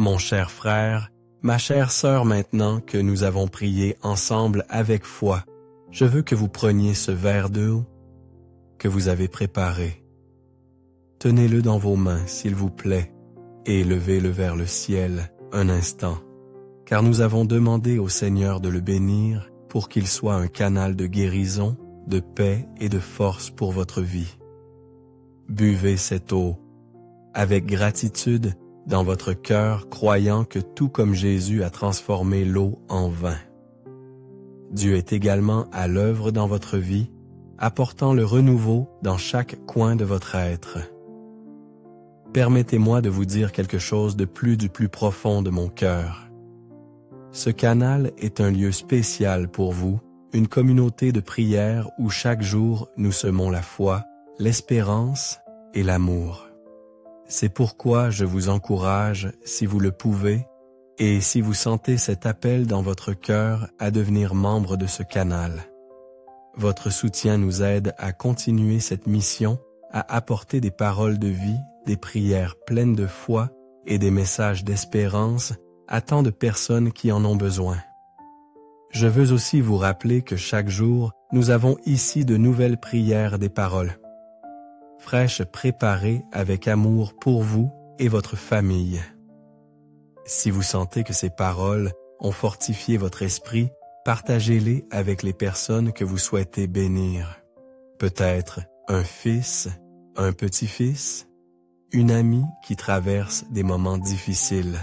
Mon cher frère, ma chère sœur, maintenant que nous avons prié ensemble avec foi, je veux que vous preniez ce verre d'eau que vous avez préparé. Tenez-le dans vos mains, s'il vous plaît, et levez-le vers le ciel un instant, car nous avons demandé au Seigneur de le bénir pour qu'il soit un canal de guérison, de paix et de force pour votre vie. Buvez cette eau avec gratitude dans votre cœur, croyant que tout comme Jésus a transformé l'eau en vin. Dieu est également à l'œuvre dans votre vie, apportant le renouveau dans chaque coin de votre être. Permettez-moi de vous dire quelque chose du plus profond de mon cœur. Ce canal est un lieu spécial pour vous, une communauté de prière où chaque jour nous semons la foi, l'espérance et l'amour. C'est pourquoi je vous encourage, si vous le pouvez, et si vous sentez cet appel dans votre cœur, à devenir membre de ce canal. Votre soutien nous aide à continuer cette mission, à apporter des paroles de vie, des prières pleines de foi et des messages d'espérance à tant de personnes qui en ont besoin. Je veux aussi vous rappeler que chaque jour, nous avons ici de nouvelles prières des paroles, fraîches préparées avec amour pour vous et votre famille. Si vous sentez que ces paroles ont fortifié votre esprit, partagez-les avec les personnes que vous souhaitez bénir. Peut-être un fils, un petit-fils, une amie qui traverse des moments difficiles.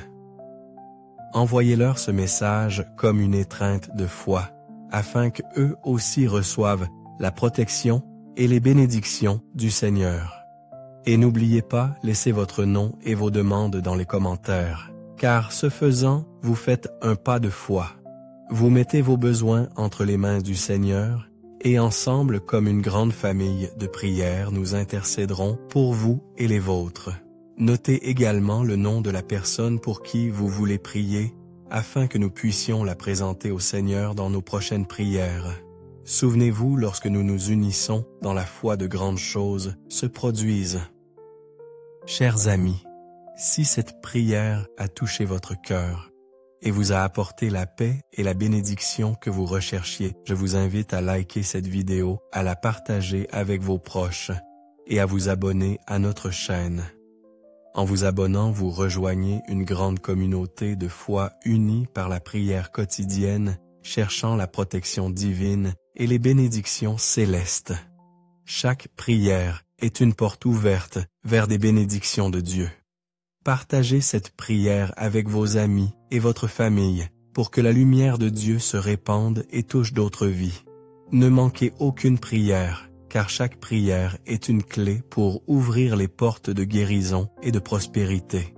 Envoyez-leur ce message comme une étreinte de foi, afin qu'eux aussi reçoivent la protection et les bénédictions du Seigneur. Et n'oubliez pas, laissez votre nom et vos demandes dans les commentaires, car ce faisant, vous faites un pas de foi. Vous mettez vos besoins entre les mains du Seigneur, et ensemble, comme une grande famille de prière, nous intercéderons pour vous et les vôtres. Notez également le nom de la personne pour qui vous voulez prier, afin que nous puissions la présenter au Seigneur dans nos prochaines prières. Souvenez-vous, lorsque nous nous unissons dans la foi, de grandes choses se produisent. Chers amis, si cette prière a touché votre cœur et vous a apporté la paix et la bénédiction que vous recherchiez, je vous invite à liker cette vidéo, à la partager avec vos proches et à vous abonner à notre chaîne. En vous abonnant, vous rejoignez une grande communauté de foi unie par la prière quotidienne, cherchant la protection divine et les bénédictions célestes. Chaque prière est une porte ouverte vers des bénédictions de Dieu. Partagez cette prière avec vos amis et votre famille pour que la lumière de Dieu se répande et touche d'autres vies. Ne manquez aucune prière, car chaque prière est une clé pour ouvrir les portes de guérison et de prospérité.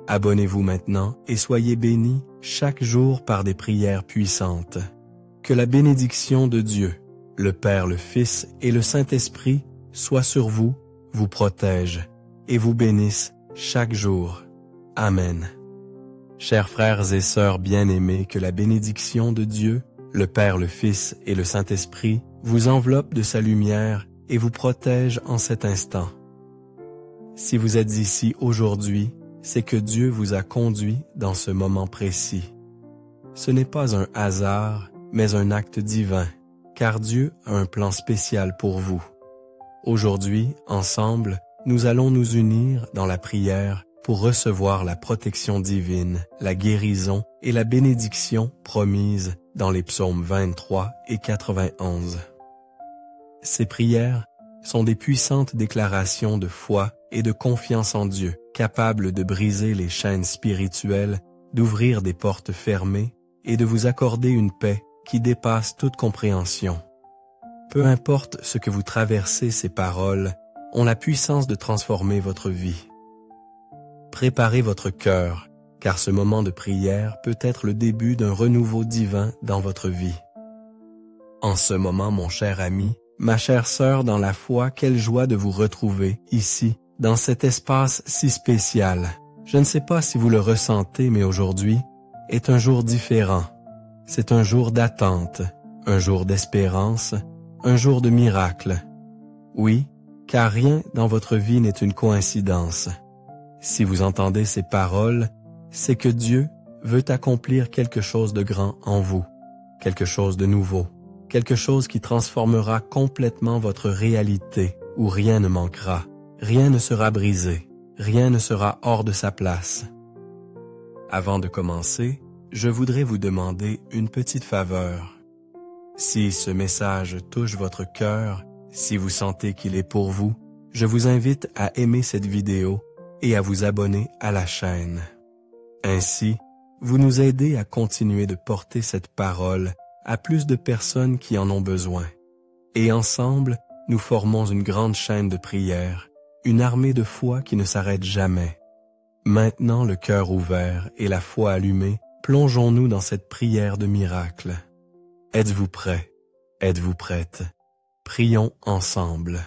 Abonnez-vous maintenant et soyez bénis chaque jour par des prières puissantes. Que la bénédiction de Dieu, le Père, le Fils et le Saint-Esprit soit sur vous, vous protège et vous bénisse chaque jour. Amen. Chers frères et sœurs bien-aimés, que la bénédiction de Dieu, le Père, le Fils et le Saint-Esprit vous enveloppe de sa lumière et vous protège en cet instant. Si vous êtes ici aujourd'hui, c'est que Dieu vous a conduit dans ce moment précis. Ce n'est pas un hasard, mais un acte divin, car Dieu a un plan spécial pour vous. Aujourd'hui, ensemble, nous allons nous unir dans la prière pour recevoir la protection divine, la guérison et la bénédiction promise dans les psaumes 23 et 91. Ces prières sont des puissantes déclarations de foi et de confiance en Dieu, capables de briser les chaînes spirituelles, d'ouvrir des portes fermées et de vous accorder une paix qui dépasse toute compréhension. Peu importe ce que vous traversez, ces paroles ont la puissance de transformer votre vie. Préparez votre cœur, car ce moment de prière peut être le début d'un renouveau divin dans votre vie. En ce moment, mon cher ami, ma chère sœur dans la foi, quelle joie de vous retrouver ici, dans cet espace si spécial. Je ne sais pas si vous le ressentez, mais aujourd'hui est un jour différent. C'est un jour d'attente, un jour d'espérance, un jour de miracle. Oui, car rien dans votre vie n'est une coïncidence. Si vous entendez ces paroles, c'est que Dieu veut accomplir quelque chose de grand en vous, quelque chose de nouveau, quelque chose qui transformera complètement votre réalité, où rien ne manquera, rien ne sera brisé, rien ne sera hors de sa place. Avant de commencer, je voudrais vous demander une petite faveur. Si ce message touche votre cœur, si vous sentez qu'il est pour vous, je vous invite à aimer cette vidéo et à vous abonner à la chaîne. Ainsi, vous nous aidez à continuer de porter cette parole à plus de personnes qui en ont besoin. Et ensemble, nous formons une grande chaîne de prière, une armée de foi qui ne s'arrête jamais. Maintenant, le cœur ouvert et la foi allumée, plongeons-nous dans cette prière de miracle. Êtes-vous prêts? Êtes-vous prête? Prions ensemble.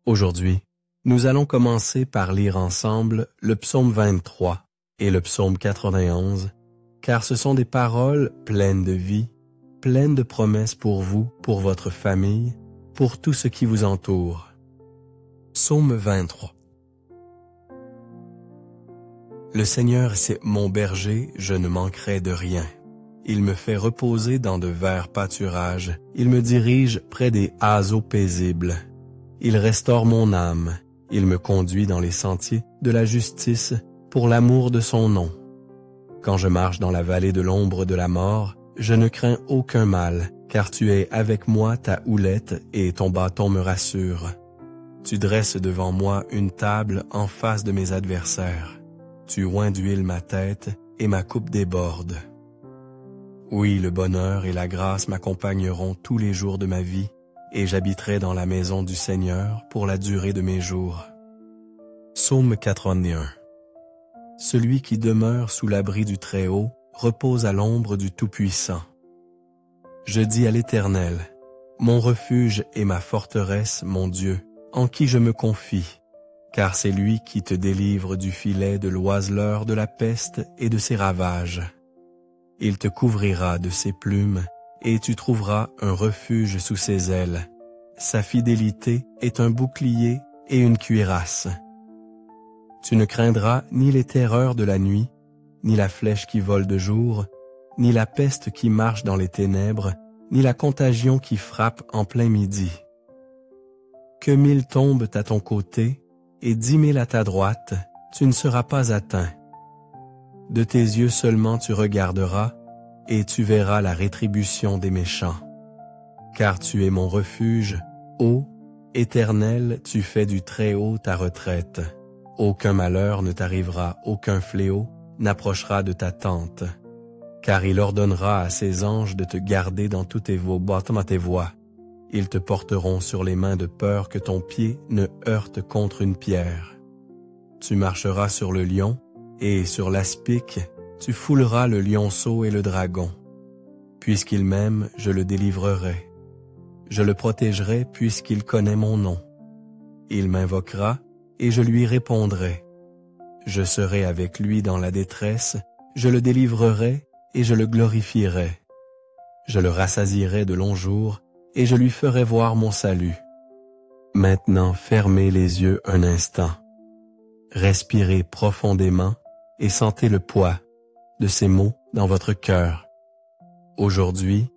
Aujourd'hui, nous allons commencer par lire ensemble le psaume 23 et le psaume 91, car ce sont des paroles pleines de vie, pleines de promesses pour vous, pour votre famille, pour tout ce qui vous entoure. Psaume 23. Le Seigneur, c'est mon berger, je ne manquerai de rien. Il me fait reposer dans de verts pâturages, il me dirige près des eaux paisibles. Il restaure mon âme, il me conduit dans les sentiers de la justice pour l'amour de son nom. Quand je marche dans la vallée de l'ombre de la mort, je ne crains aucun mal, car tu es avec moi, ta houlette et ton bâton me rassurent. Tu dresses devant moi une table en face de mes adversaires. Tu oins d'huile ma tête et ma coupe déborde. Oui, le bonheur et la grâce m'accompagneront tous les jours de ma vie, et j'habiterai dans la maison du Seigneur pour la durée de mes jours. Psaume 81. Celui qui demeure sous l'abri du Très-Haut repose à l'ombre du Tout-Puissant. Je dis à l'Éternel, mon refuge et ma forteresse, mon Dieu, en qui je me confie, car c'est lui qui te délivre du filet de l'oiseleur de la peste et de ses ravages. Il te couvrira de ses plumes, et tu trouveras un refuge sous ses ailes. Sa fidélité est un bouclier et une cuirasse. Tu ne craindras ni les terreurs de la nuit, ni la flèche qui vole de jour, ni la peste qui marche dans les ténèbres, ni la contagion qui frappe en plein midi. Que 1000 tombent à ton côté, et 10 000 à ta droite, tu ne seras pas atteint. De tes yeux seulement tu regarderas, et tu verras la rétribution des méchants. Car tu es mon refuge, ô Éternel, tu fais du Très-Haut ta retraite. Aucun malheur ne t'arrivera, aucun fléau n'approchera de ta tente. Car il ordonnera à ses anges de te garder dans tous tes voies. Ils te porteront sur les mains de peur que ton pied ne heurte contre une pierre. Tu marcheras sur le lion, et sur l'aspic, tu fouleras le lionceau et le dragon. Puisqu'il m'aime, je le délivrerai. Je le protégerai puisqu'il connaît mon nom. Il m'invoquera, et je lui répondrai. Je serai avec lui dans la détresse, je le délivrerai, et je le glorifierai. Je le rassasierai de longs jours, et je lui ferai voir mon salut. Maintenant, fermez les yeux un instant. Respirez profondément et sentez le poids de ces mots dans votre cœur. Aujourd'hui,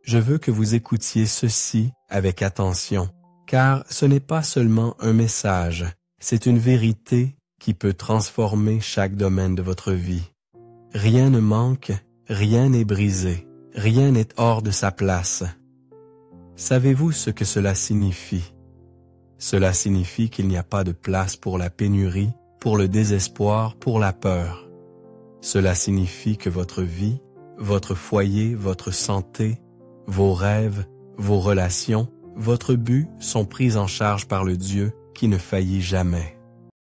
je veux que vous écoutiez ceci avec attention, car ce n'est pas seulement un message, c'est une vérité qui peut transformer chaque domaine de votre vie. Rien ne manque, rien n'est brisé, rien n'est hors de sa place. Savez-vous ce que cela signifie? Cela signifie qu'il n'y a pas de place pour la pénurie, pour le désespoir, pour la peur. Cela signifie que votre vie, votre foyer, votre santé, vos rêves, vos relations, votre but sont pris en charge par le Dieu qui ne faillit jamais.